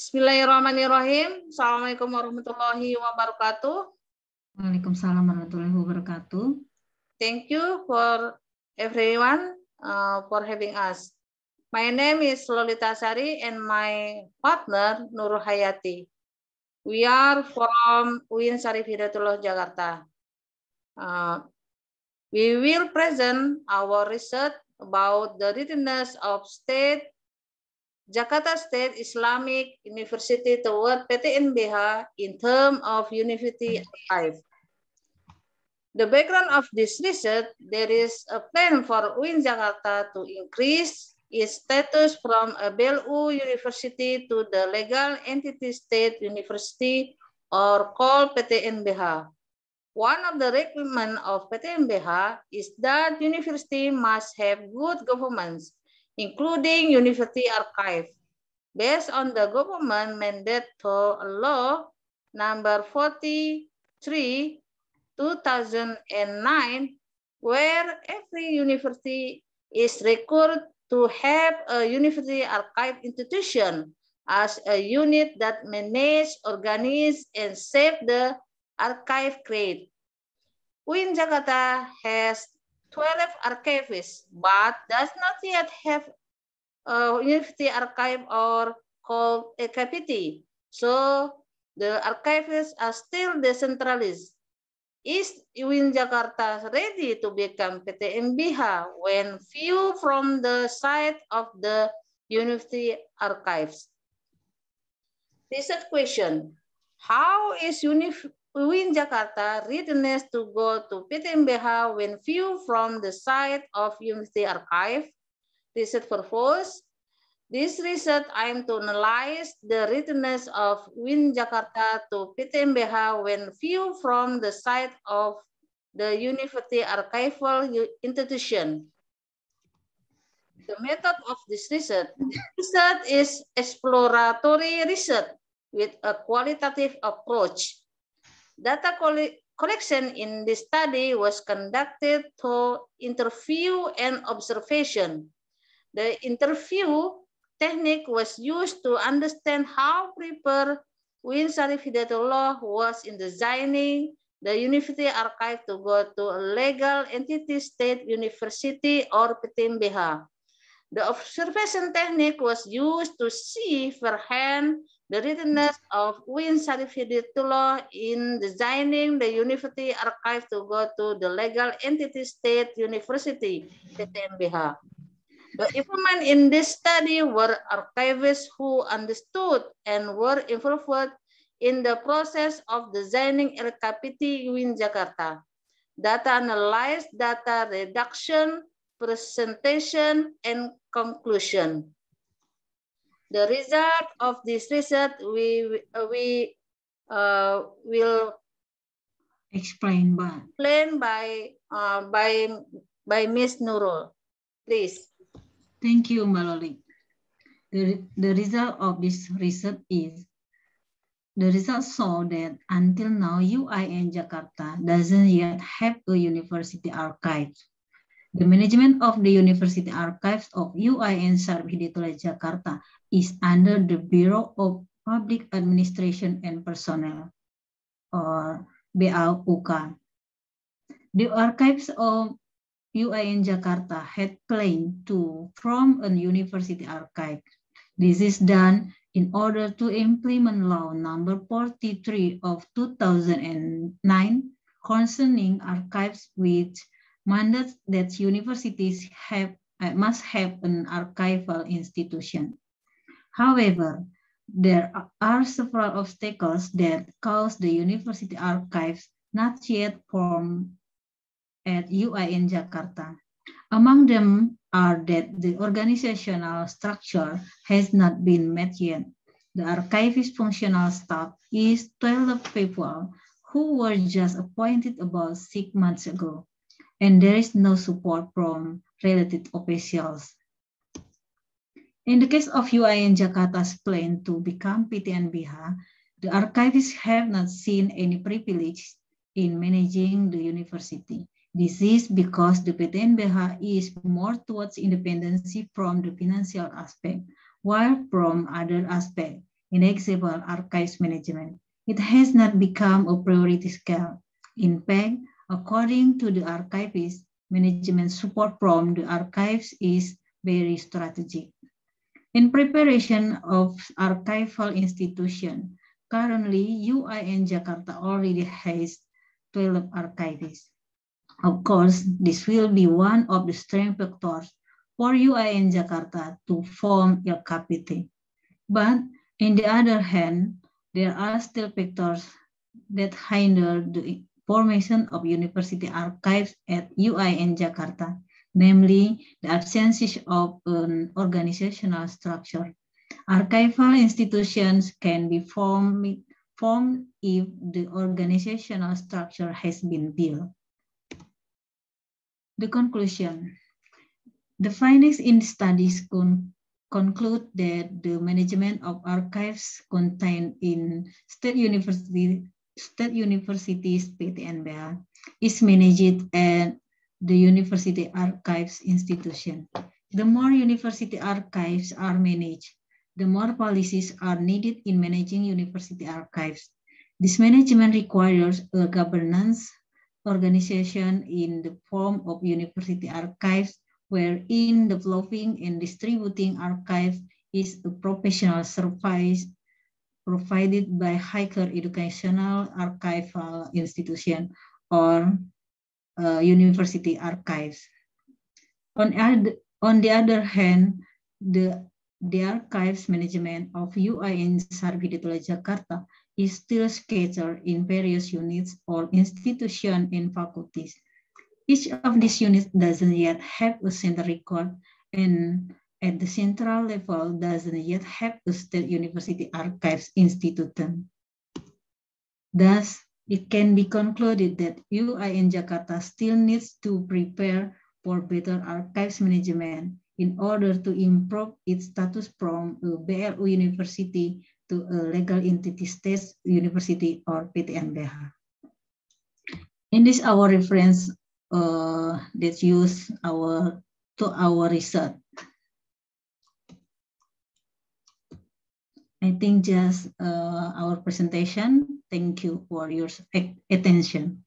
Bismillahirrahmanirrahim. Assalamualaikum warahmatullahi wabarakatuh. Waalaikumsalam warahmatullahi wabarakatuh. Thank you for everyone for having us. My name is Lolita Sari and my partner Nur Hayati. We are from UIN Syarif Hidayatullah Jakarta. We will present our research about the readiness of Jakarta State Islamic University toward PTNBH in terms of University Archive. The background of this research, there is a plan for UIN Jakarta to increase its status from a BLU university to the legal entity state university or called PTNBH. One of the requirements of PTNBH is that university must have good governance, including university archive, based on the government mandate for law number 43, 2009, where every university is required to have a university archive institution as a unit that manages, organizes, and saves the archive grade. UIN Jakarta has 12 archivists, but does not yet have a university archive or called a KPT. So the archivists are still decentralized. Is UIN Jakarta ready to become PTNBH when viewed from the side of the university archives? Research question: how is UIN Jakarta readiness to go to PTNBH when viewed from the side of university archive? Research purpose. This research aims to analyze the readiness of UIN Jakarta to PTNBH when viewed from the side of the university archival institution. The method of this research is exploratory research with a qualitative approach. Data collection in this study was conducted through interview and observation. The interview technique was used to understand how prepared UIN Syarif Hidayatullah was in designing the university archive to go to a legal entity state university or PTNBH. The observation technique was used to see firsthand the readiness of UIN Syarif Hidayatullah in designing the university archive to go to the legal entity state university, PTNBH. The informant in this study were archivists who understood and were involved in the process of designing LKPT UIN Jakarta. Data analysis, data reduction, presentation, and conclusion. The result of this research we will explain by Ms. Nurul. Please. Thank you, Maloli. The result of this research is, the results show that until now, UIN Jakarta doesn't yet have a university archive. The management of the university archives of UIN Syarif Hidayatullah Jakarta is under the Bureau of Public Administration and Personnel, or BAPUK. The archives of UIN Jakarta had claimed to form a university archive. This is done in order to implement law number 43 of 2009 concerning archives, which mandates that universities must have an archival institution. However, there are several obstacles that cause the university archives not yet formed at UIN Jakarta. Among them are that the organizational structure has not been met yet. The archivist functional staff is 12 people who were just appointed about 6 months ago, and there is no support from related officials. In the case of UIN Jakarta's plan to become PTNBH, the archivists have not seen any privilege in managing the university. This is because the PTNBH is more towards independency from the financial aspect, while from other aspect, In example, archives management. It has not become a priority scale. In fact, according to the archivist, management support from the archives is very strategic. In preparation of archival institution, currently UIN Jakarta already has 12 archivists. Of course, this will be one of the strength factors for UIN Jakarta to form LKPT. But on the other hand, there are still factors that hinder the formation of university archives at UIN Jakarta, namely the absence of an organizational structure. Archival institutions can be formed if the organizational structure has been built. The conclusion. The findings in the studies conclude that the management of archives contained in state universities PTNBH is managed at the university archives institution. The more university archives are managed, the more policies are needed in managing university archives. This management requires a governance organization in the form of university archives, wherein developing and distributing archives is a professional service provided by higher educational archival institution or university archives. On the other hand, the archives management of UIN Sarbiditula Jakarta is still scattered in various units or institutions and faculties. Each of these units doesn't yet have a central record, and at the central level doesn't yet have a state university archives institution. Thus, it can be concluded that UIN Jakarta still needs to prepare for better archives management in order to improve its status from a BLU university to a legal entity state university or PTNBH. In this, our reference that use our research. I think just our presentation. Thank you for your attention.